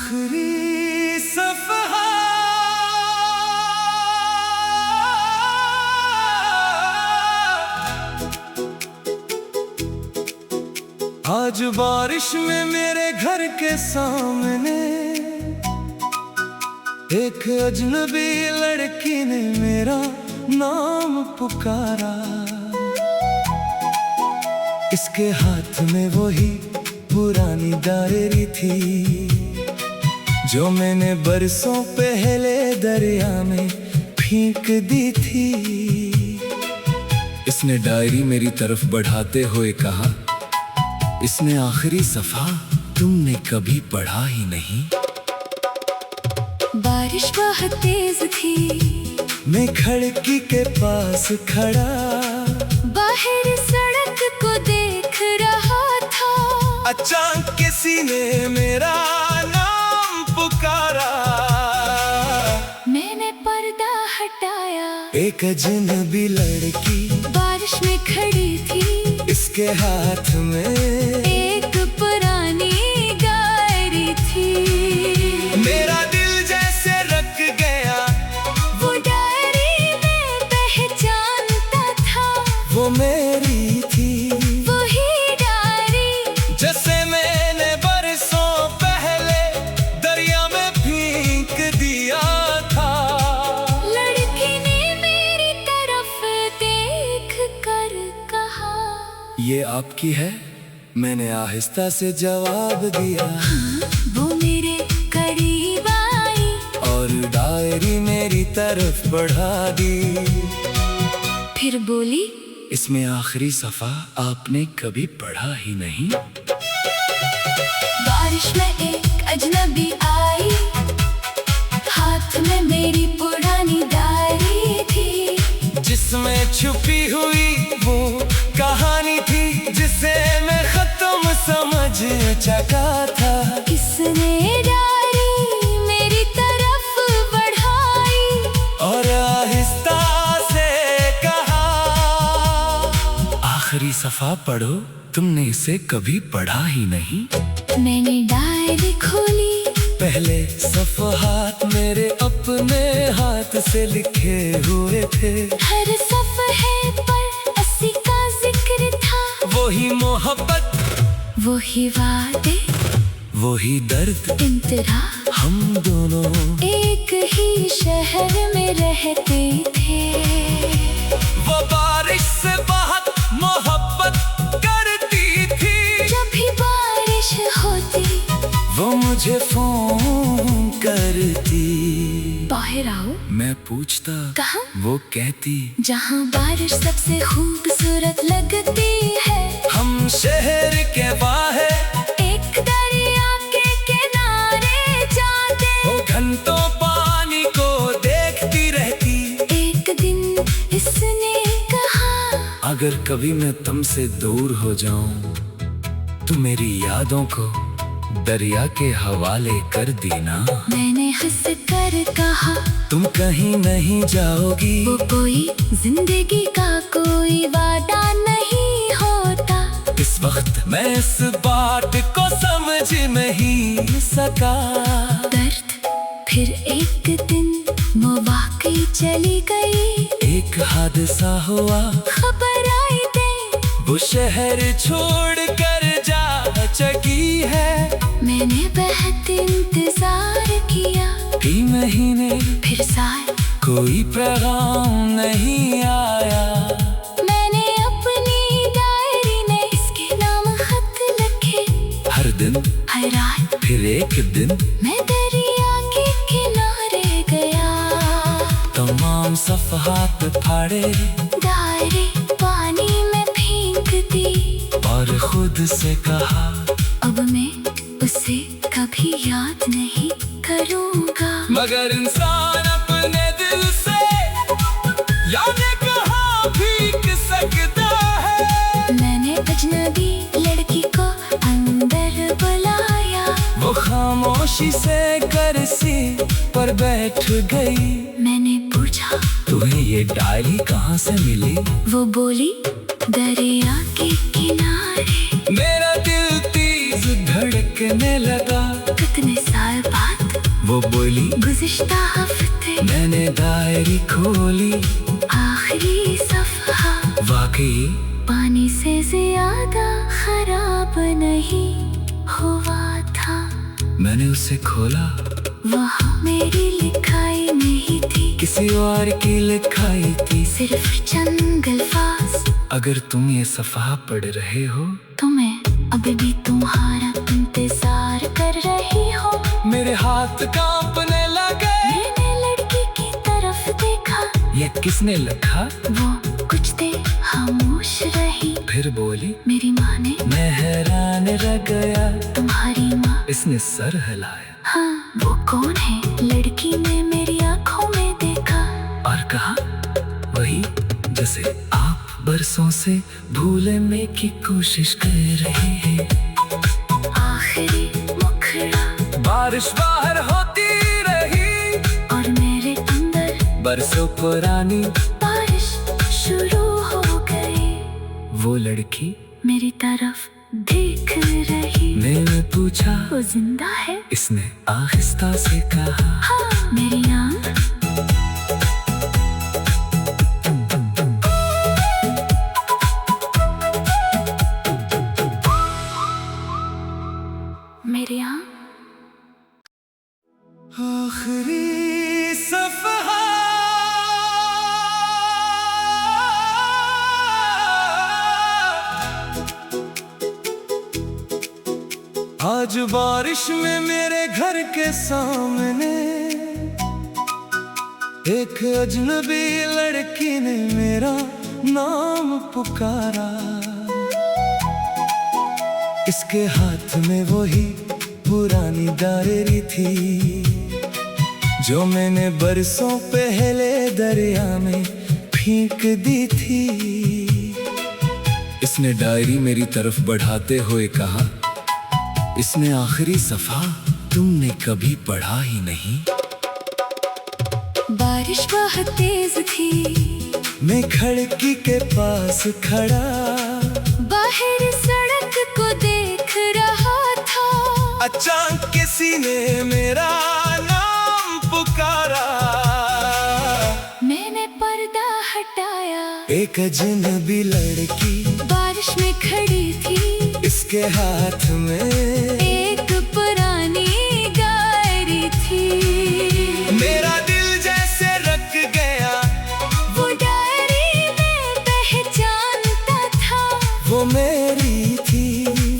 आखिरी सफहा आज बारिश में मेरे घर के सामने एक अजनबी लड़की ने मेरा नाम पुकारा। इसके हाथ में वही पुरानी डायरी थी जो मैंने बरसों पहले दरिया में फेंक दी थी। इसने डायरी मेरी तरफ बढ़ाते हुए कहा, इसने आखिरी सफा तुमने कभी पढ़ा ही नहीं। बारिश बहुत तेज थी, मैं खिड़की के पास खड़ा बाहर सड़क को देख रहा था। अचानक किसी ने मेरा नाम पुकारा। मैंने पर्दा हटाया, एक अजनबी लड़की बारिश में खड़ी थी। इसके हाथ में एक पुरानी डायरी थी। मेरा दिल जैसे रक गया, वो डायरी में पहचानता था। वो मेरी थी, वही डायरी जैसे मैंने बरसों पहले दरिया में फेंक दिया था। लड़की ने मेरी तरफ देख कर कहा, ये आपकी है? मैंने आहिस्ता से जवाब दिया। हाँ, वो मेरे करीब आई और डायरी मेरी तरफ बढ़ा दी। फिर बोली, इसमें आखिरी सफा आपने कभी पढ़ा ही नहीं। बारिश में एक अजनबी आई, हाथ में मेरी पुरानी डायरी थी जिसमें छुपी हुई वो कहानी थी जिसे मैं खत्म समझ चुका था। किसने डायरी मेरी तरफ बढ़ाई और आहिस्ता से कहा, आखिरी सफा पढ़ो, तुमने इसे कभी पढ़ा ही नहीं। मैंने डायरी खोली, पहले सफहात मेरे अपने हाथ से लिखे हुए थे। हर सफ़हे पर अस्सी का जिक्र था। वही मोहब्बत, वही वादे, वही दर्द, इंतरा। हम दोनों एक ही शहर में रहते थे। वो बारिश से बहुत मोहब्बत करती थी। जब भी बारिश होती वो मुझे फोन करती। बाहर आओ, मैं पूछता, कहाँ? वो कहती, जहाँ बारिश सबसे खूबसूरत लगती है। हम शहर के बाहर एक दरिया के किनारे जाते, वो घंटों पानी को देखती रहती। एक दिन इसने कहा, अगर कभी मैं तुमसे दूर हो जाऊं तो मेरी यादों को दरिया के हवाले कर देना। मैंने हंस कर कहा, तुम कहीं नहीं जाओगी। वो कोई जिंदगी का कोई वादा नहीं होता। इस वक्त मैं इस बात को समझ नहीं सका। दर्द फिर एक दिन वो वाकई चली गई। एक हादसा हुआ, खबर आई दे वो शहर छोड़ कर जा चुकी है। मैंने बहुत इंतजार किया, कई महीने फिर साल, कोई पैगाम नहीं आया। मैंने अपनी डायरी में इसके नाम खत लिखे। हर दिन, हर रात, फिर एक दिन मैं दरिया के किनारे गया। तमाम सफहात फाड़े, डायरी पानी में फेंक दी और खुद से कहा, अब मैं उसे कभी याद नहीं करूँगा। मगर इंसान अपने दिल से याद कहाँ भीग सकता है। मैंने अजनबी लड़की को अंदर बुलाया। वो खामोशी से कुर्सी पर बैठ गई। मैंने पूछा, तुम्हें ये डायरी कहाँ से मिली? वो बोली, दरिया के किनारे। मेरा दिल तेज धड़कने लगा। लगा। कितने साल बाद वो बोली गुज़िश्ता हफ्ते मैंने डायरी खोली। आखिरी सफ़हा वाकई पानी से ज्यादा खराब नहीं हुआ था। मैंने उसे खोला, वहाँ मेरी लिखाई नहीं थी, किसी और की लिखाई थी। सिर्फ चंद अल्फाज। अगर तुम ये सफ़हा पढ़ रहे हो तो मैं अभी भी तुम्हारा इंतजार कर रही हो। मेरे हाथ कांपने लगे। मैंने लड़की की तरफ देखा, ये किसने लिखा? वो कुछ देर खामोश रही, फिर बोली मेरी माँ ने। मैं हैरान रह गया। तुम्हारी माँ? इसने सर हिलाया हाँ, वो कौन है? लड़की ने मेरी आंखों में देखा और कहा वही जैसे आप बरसों से भूलने की कोशिश कर रहे हैं। आखिरी मुखड़ा। बारिश बाहर होती रही और मेरे अंदर बरसों पुरानी बारिश शुरू हो गई। वो लड़की मेरी तरफ देख रही। मैंने पूछा वो जिंदा है? इसने आहिस्ता से कहा हाँ, मेरी नाम। मेरे यहाँ आखिरी सफ़हा। आज बारिश में मेरे घर के सामने एक अजनबी लड़की ने मेरा नाम पुकारा। इसके हाथ में वही पुरानी डायरी थी जो मैंने बरसों पहले दरिया में फेंक दी थी। इसने डायरी मेरी तरफ बढ़ाते हुए कहा इसने आखिरी सफ़ा तुमने कभी पढ़ा ही नहीं। बारिश बहुत तेज थी, मैं खिड़की के पास खड़ा बाहर सड़क को देख रहा था। अचानक किसी ने मेरा नाम पुकारा। मैंने पर्दा हटाया, एक अजनबी लड़की बारिश में खड़ी थी। इसके हाथ में एक पुरानी डायरी थी। मेरा दिल जैसे रख गया। वो डायरी मैं पहचानता था, वो मेरी थी,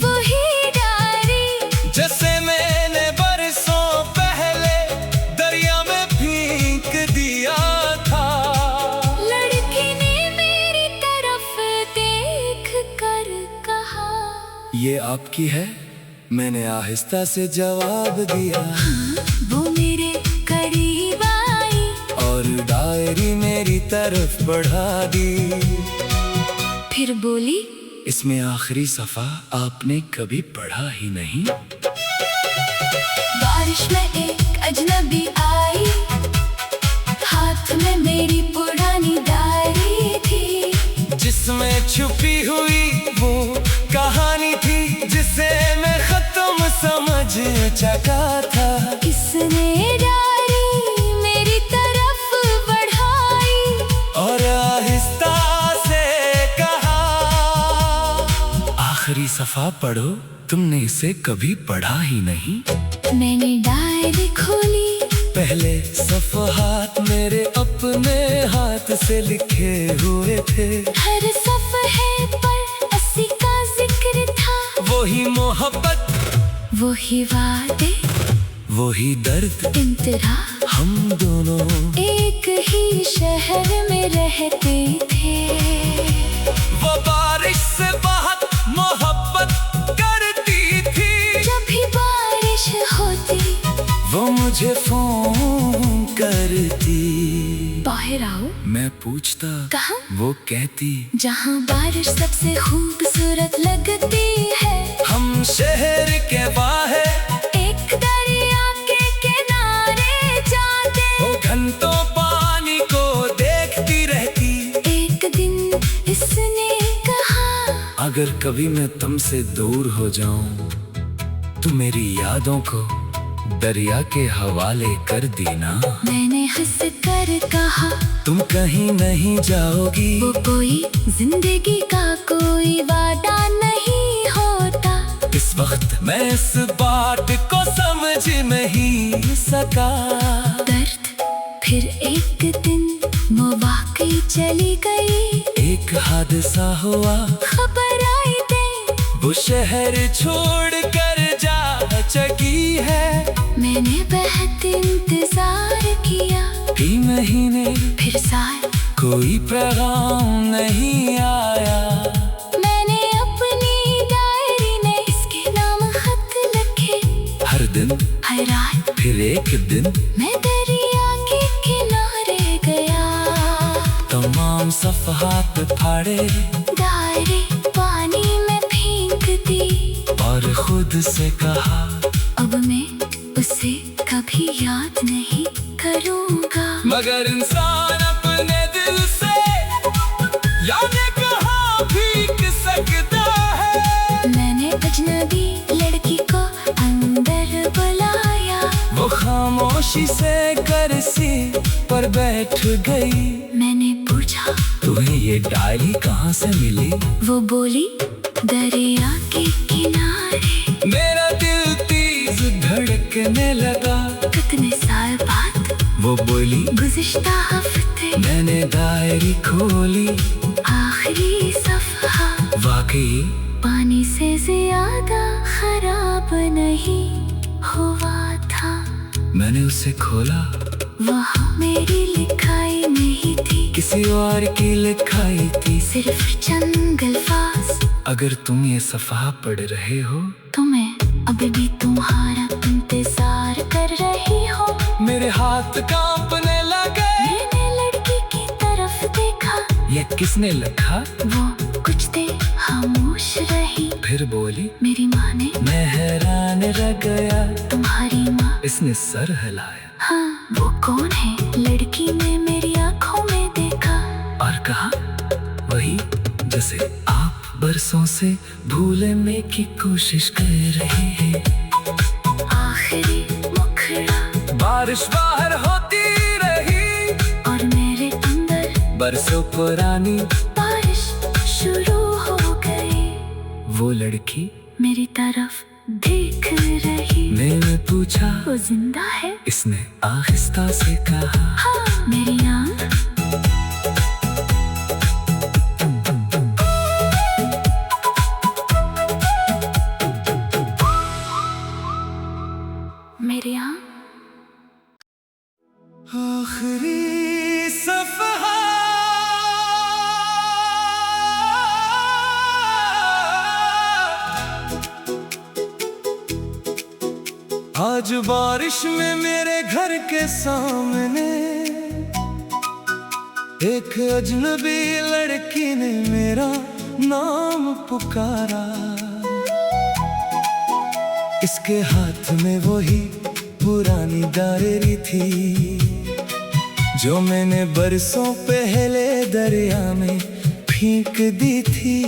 वही डायरी जैसे मैंने बरसों पहले दरिया में फेंक दिया था। लड़की ने मेरी तरफ देख कर कहा ये आपकी है? मैंने आहिस्ता से जवाब दिया। वो मेरे करीब आई और डायरी मेरी तरफ बढ़ा दी। फिर बोली इसमें आखिरी सफ़ा आपने कभी पढ़ा ही नहीं। बारिश में एक अजनबी आई, हाथ में मेरी पुरानी डायरी थी जिसमें छुपी हुई वो कहानी थी जिसे मैं खत्म समझ चुका था। इसने डायरी मेरी तरफ बढ़ाई और आहिस्ता से कहा आखिरी सफ़ा पढ़ो तुमने इसे कभी पढ़ा ही नहीं। मैंने डायरी खोली, पहले सफ़हात मेरे अपने हाथ से लिखे हुए थे। हर सफ़हे पर 80 का जिक्र था। वही मोहब्बत, वही वादे, वही दर्द, इंतहा। हम दोनों एक ही शहर में रहते थे। वो बारिश से बहुत मोहब्बत करती थी। जब भी बारिश होती वो मुझे फोन करती। बाहर आओ, मैं पूछता कहाँ? वो कहती जहाँ बारिश सबसे खूबसूरत लगती है। हम शहर के बाहर एक दरिया के किनारे जाते, वो घंटों पानी को देखती रहती। एक दिन इसने कहा अगर कभी मैं तुमसे दूर हो जाऊं तू मेरी यादों को दरिया के हवाले कर देना। मैंने हंस कर कहा तुम कहीं नहीं जाओगी। वो कोई जिंदगी का कोई वादा नहीं होता। इस वक्त मैं इस बात को समझ नहीं सका। दर्द फिर एक दिन मौवाक़ई चली गई। एक हादसा हुआ, खबर आई दे वो शहर छोड़ कर जा चुकी है। मैंने बहुत इंतजार किया। कई महीने फिर साल कोई पैगाम नहीं आया। मैंने अपनी डायरी में इसके नाम खत लिखे। हर दिन हर रात फिर एक दिन मैं दरिया के किनारे गया। तमाम सफ़हात फाड़े, डायरी पानी में फेंक दी और खुद से कहा अब मैं उसे कभी याद नहीं करूँगा। मगर इंसान अपने दिल से यादें कहाँ भीग सकता है। मैंने अजनबी लड़की को अंदर बुलाया। वो खामोशी से कुर्सी पर बैठ गई। मैंने पूछा तुम्हें ये डायरी कहाँ से मिली? वो बोली दरिया के किनारे। मेरा दिल तेज धड़कने लगा। कितने साल बाद वो बोली गुज़िश्ता हफ्ते मैंने डायरी खोली। आखिरी सफ़हा वाकई पानी से ज्यादा खराब नहीं हुआ था। मैंने उसे खोला, वहाँ मेरी लिखाई नहीं थी। किसी और की लिखाई थी। सिर्फ चंद अल्फाज। अगर तुम ये सफ़हा पढ़ रहे हो तो मैं अभी भी तुम्हारा इंतजार कर रही हूँ। मेरे हाथ कांपने लगे। मैंने लड़की की तरफ देखा। ये किसने लिखा? वो कुछ देर खामोश रही। फिर बोली मेरी माँ ने। मैं हैरान रह गया। तुम्हारी माँ? इसने सर हिलाया हाँ, वो कौन है? लड़की ने मेरी आंखों में देखा और कहा वही जैसे आप बरसों से भूलने की कोशिश कर रहे हैं। आखिरी मुखड़ा। बारिश बाहर होती रही और मेरे अंदर बरसों पुरानी बारिश शुरू हो गई। वो लड़की मेरी तरफ देख रही। मैंने पूछा वो जिंदा है? इसने आहिस्ता से कहा हाँ, मेरी आँख। मेरे यहाँ आखिरी सफ़हा आज बारिश में मेरे घर के सामने एक अजनबी लड़की ने मेरा नाम पुकारा। इसके हाथ में वही पुरानी डायरी थी जो मैंने बरसों पहले दरिया में फेंक दी थी।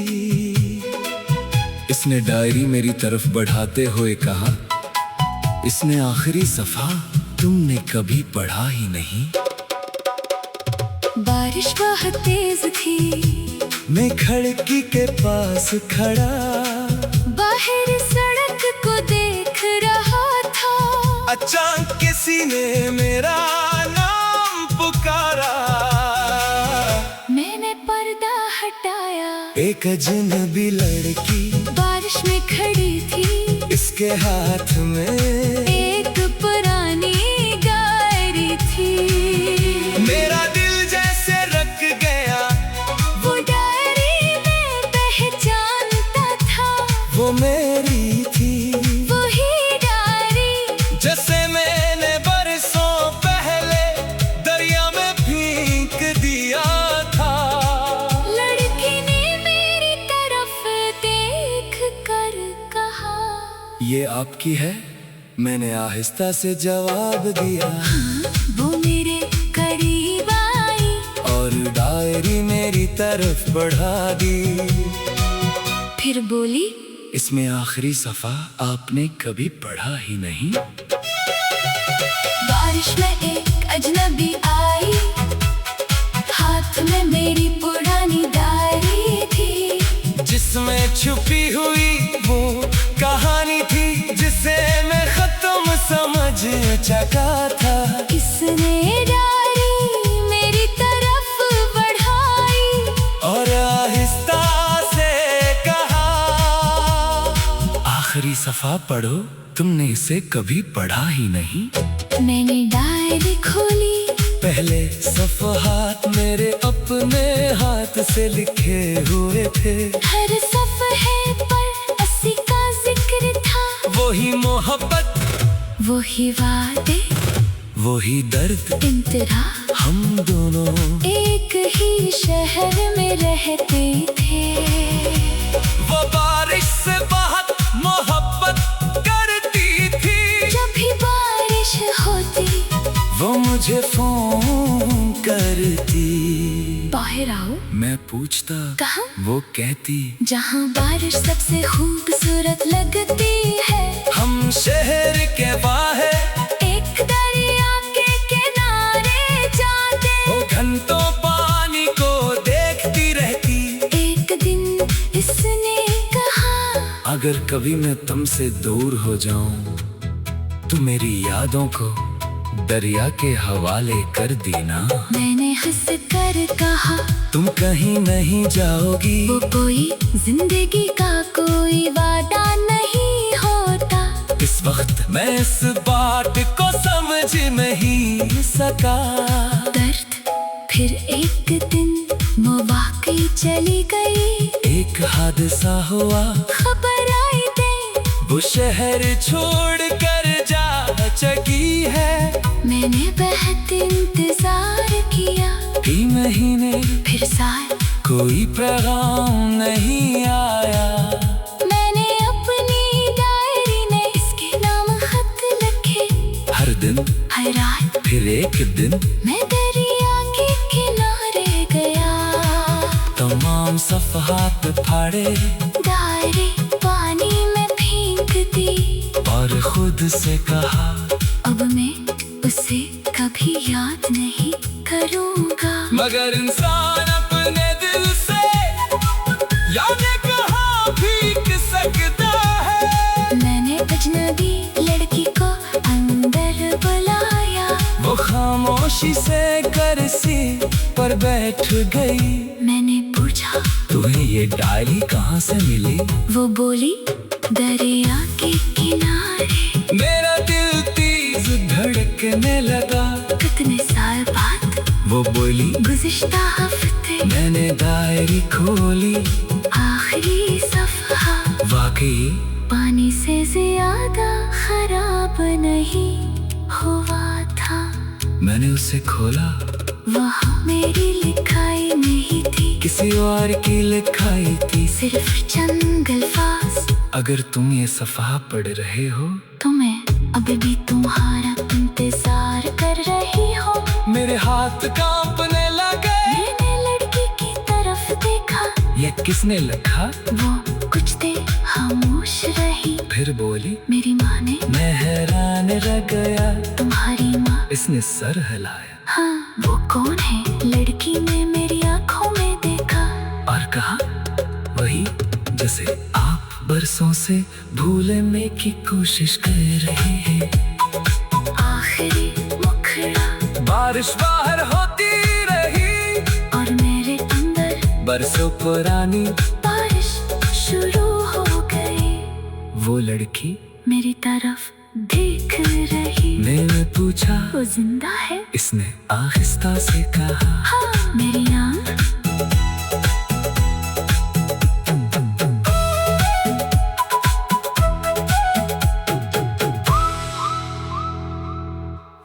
इसने डायरी मेरी तरफ बढ़ाते हुए कहा इसने आखिरी सफ़ा तुमने कभी पढ़ा ही नहीं। बारिश बहुत तेज थी। मैं खिड़की के पास खड़ा बाहर सड़क को देख रहा था। अचानक किसी ने मेरा नाम पुकारा। मैंने पर्दा हटाया। एक अजनबी लड़की बारिश में खड़ी थी। इसके हाथ में एक पुरानी डायरी थी। मेरा दिल जैसे रख गया। वो डायरी में पहचानता था। वो मेरी थी। वही डायरी जैसे मैंने बरसों पहले दरिया में फेंक दिया था। लड़की ने मेरी तरफ देख कर कहा ये आपकी है? मैंने आहिस्ता से जवाब दिया। वो मेरे करीब आई और डायरी मेरी तरफ बढ़ा दी। फिर बोली इसमें आखिरी सफा आपने कभी पढ़ा ही नहीं। बारिश में एक अजनबी आई, हाथ में मेरी पुरानी डायरी थी, जिसमें छुपी हुई वो कहानी थी, जिसे मैं खत्म समझ चुका था। किसने डायरी मेरी तरफ बढ़ाई और आहिस्ता से कहा, आखिरी सफा पढ़ो, तुमने इसे कभी पढ़ा ही नहीं। मैंने डायरी खोली, पहले सफहात मेरे अपने हाथ से लिखे हुए थे। हर सफ़हे पर 80 का जिक्र था। वही मोहब्बत, वही वादे, वही दर्द, इंतरा, हम दोनों एक ही शहर में रहते थे। वो बारिश से बहुत मोहब्बत करती थी। जब भी बारिश होती वो मुझे फोन करती, बाहर आओ, मैं पूछता, कहाँ? वो कहती, जहाँ बारिश सबसे खूबसूरत लगती है। हम शहर के बाहर एक दरिया के किनारे जाते, वो घंटों पानी को देखती रहती। एक दिन इसने कहा, अगर कभी मैं तुमसे दूर हो जाऊं तो मेरी यादों को दरिया के हवाले कर देना। मैंने हंस कर कहा, तुम कहीं नहीं जाओगी। वो कोई जिंदगी का कोई वादा नहीं होता। इस वक्त मैं इस बात को समझ नहीं सका। दर्द फिर एक दिन मौवाक़ई चली गई। एक हादसा हुआ, खबर आई दे, वो शहर छोड़ कर जा चुकी है। मैंने बहुत इंतजार किया, कई महीने फिर साल, कोई पैगाम नहीं आया। मैंने अपनी डायरी में इसके नाम खत लिखे। हर दिन, हर रात, फिर एक दिन मैं दरिया के किनारे गया। तमाम सफहात फाड़े डायरी पानी में फेंक दी, और खुद से कहा, अब मैं उसे कभी याद नहीं करूँगा। मगर इंसान अपने दिल से यादें कहाँ भीग सकता है। मैंने अजनबी लड़की को अंदर बुलाया। वो खामोशी से कुर्सी पर बैठ गई। मैंने पूछा, तुम्हें ये डायरी कहाँ से मिली? वो बोली, दरिया के किनारे। मेरा दिल तेज धड़कने लगा। कितने साल बाद? वो बोली, गुज़िश्ता हफ्ते। मैंने डायरी खोली, आखिरी सफ़हा वाकई पानी से ज्यादा खराब नहीं हुआ था। मैंने उसे खोला, वहाँ मेरी लिखाई नहीं थी, किसी और की लिखाई थी। सिर्फ चंद अल्फाज। अगर तुम ये सफ़हा पढ़ रहे हो तो मैं अभी भी तुम्हारा इंतजार कर रही हूँ। मेरे हाथ कांपने लगे। मैंने लड़की की तरफ देखा। ये किसने लिखा? वो कुछ देर खामोश रही, फिर बोली, मेरी माँ ने। मैं हैरान रह गया। तुम्हारी माँ? इसने सर हिलाया। हाँ, वो कौन है? लड़की ने मेरी आंखों में देखा और कहा, वही जैसे आप बरसों से भूलने की कोशिश कर रहे हैं। आखिरी मुखड़ा। बारिश बाहर होती रही और मेरे अंदर बरसों पुरानी बारिश शुरू हो गई। वो लड़की मेरी तरफ देख रही। मैंने पूछा, वो जिंदा है? इसने आहिस्ता से कहा, हाँ, मेरी नाम।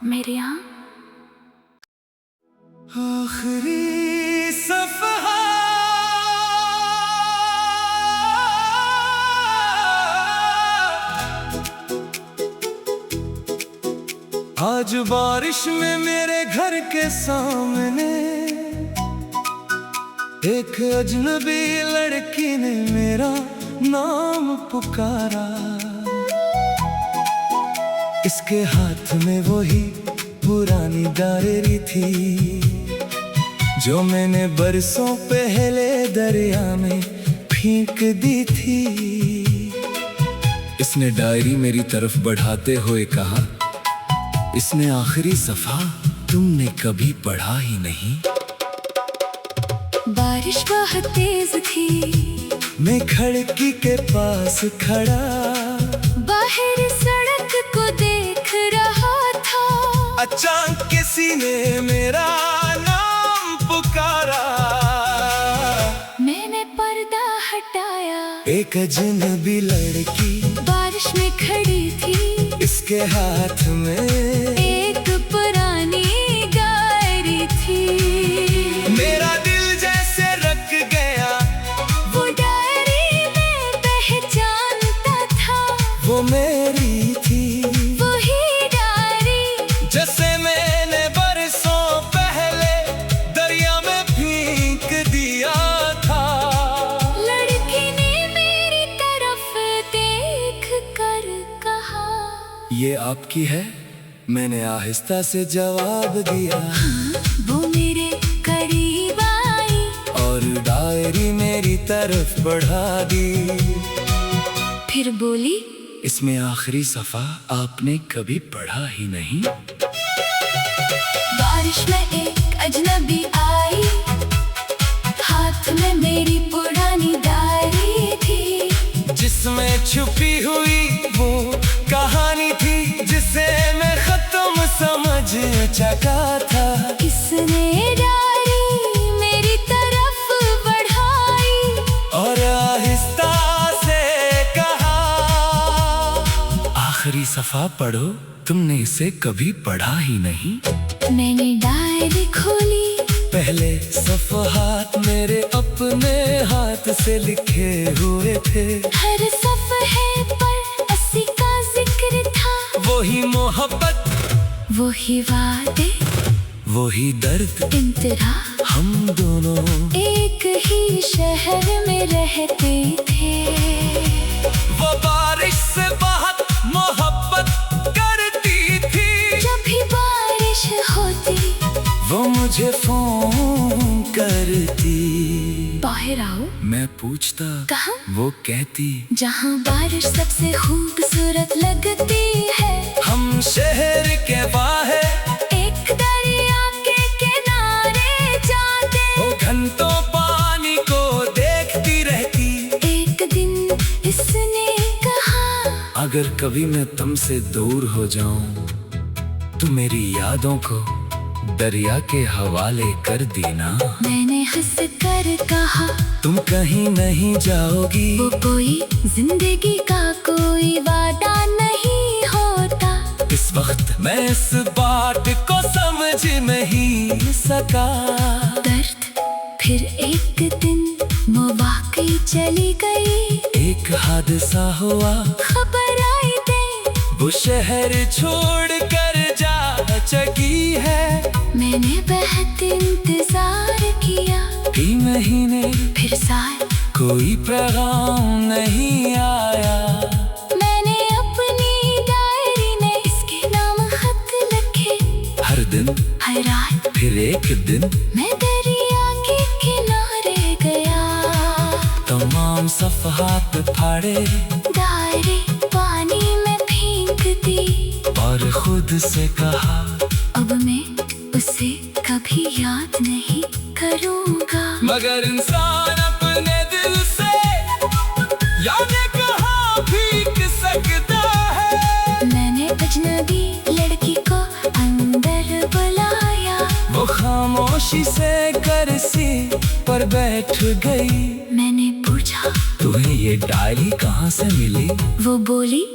मेरे यहाँ आखिरी सफहा आज बारिश में मेरे घर के सामने एक अजनबी लड़की ने मेरा नाम पुकारा। इसके हाथ में वही पुरानी डायरी थी जो मैंने बरसों पहले दरिया में फेंक दी थी। इसने डायरी मेरी तरफ बढ़ाते हुए कहा, इसने आखिरी सफा तुमने कभी पढ़ा ही नहीं। बारिश बहुत तेज थी, मैं खिड़की के पास खड़ा बाहर सड़क को देख रहा था। अचानक किसी ने मेरा नाम पुकारा। मैंने पर्दा हटाया, एक अजनबी लड़की बारिश में खड़ी थी। इसके हाथ में एक पुरानी डायरी थी। मेरा दिल जैसे रख गया, वो डायरी मैं पहचानता था। वो मेरी थी, वही डायरी जैसे मैंने बरसों पहले दरिया में फेंक दिया था। लड़की ने मेरी तरफ देख कर कहा, ये आपकी है? मैंने आहिस्ता से जवाब दिया। वो मेरे करीब आई और डायरी मेरी तरफ बढ़ा दी। फिर बोली, इसमें आखिरी सफा आपने कभी पढ़ा ही नहीं। बारिश में एक अजनबी आई, हाथ में मेरी पुरानी डायरी थी जिसमें छुपी हुई वो कहानी थी जिसे मैं खत्म समझ चुका था। इसने डायरी मेरी तरफ बढ़ाई और आहिस्ता से कहा, आखिरी सफा पढ़ो, तुमने इसे कभी पढ़ा ही नहीं। मैंने डायरी खोली, पहले सफ़हात मेरे अपने हाथ से लिखे हुए थे। हर सफ़हे पर 80 का जिक्र था। वही मोहब्बत, वही वादे, वही दर्द, इंतरा, हम दोनों एक ही शहर में रहते थे। वो बारिश से बहुत मोहब्बत करती थी। जब भी बारिश होती, वो मुझे फोन करती। बाहर आओ, मैं पूछता, कहाँ? वो कहती, जहाँ बारिश सबसे खूबसूरत लगती है। हम शहर के बाहर एक दरिया के किनारे जाते, वो घंटों पानी को देखती रहती। एक दिन इसने कहा, अगर कभी मैं तुमसे दूर हो जाऊं तो मेरी यादों को दरिया के हवाले कर देना। मैंने हंस कर कहा, तुम कहीं नहीं जाओगी। वो कोई जिंदगी का कोई वादा नहीं होता। इस वक्त मैं इस बात को समझ नहीं सका। दर्द फिर एक दिन मौवाक़ई चली गई। एक हादसा हुआ, खबर आई दे, वो शहर छोड़ कर जा चुकी है। मैंने बहुत इंतजार किया, कई महीने फिर साल, कोई पैगाम नहीं आया। मैंने अपनी डायरी में इसके नाम खत लिखे। हर दिन, हर रात, फिर एक दिन मैं दरिया के किनारे गया। तमाम सफ़हात फाड़े, डायरी पानी में फेंक दी और खुद से कहा, अब मैं उसे कभी याद नहीं करूँगा। मगर इंसान अपने दिल से यादें कहाँ फेंक सकता है। मैंने अजनबी लड़की को अंदर बुलाया। वो खामोशी से कुर्सी पर बैठ गई। मैंने पूछा, तुम्हें ये डायरी कहाँ से मिली? वो बोली,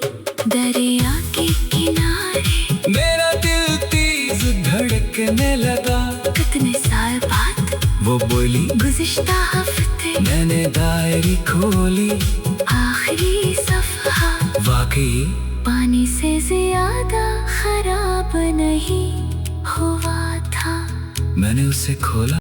दरिया के किनारे। मेरा दिल तेज धड़कने लगा। कितने साल बाद, वो बोली, गुज़िश्ता हफ्ते। मैंने डायरी खोली, आखिरी सफ़हा वाकई पानी से ज्यादा खराब नहीं हुआ था। मैंने उसे खोला।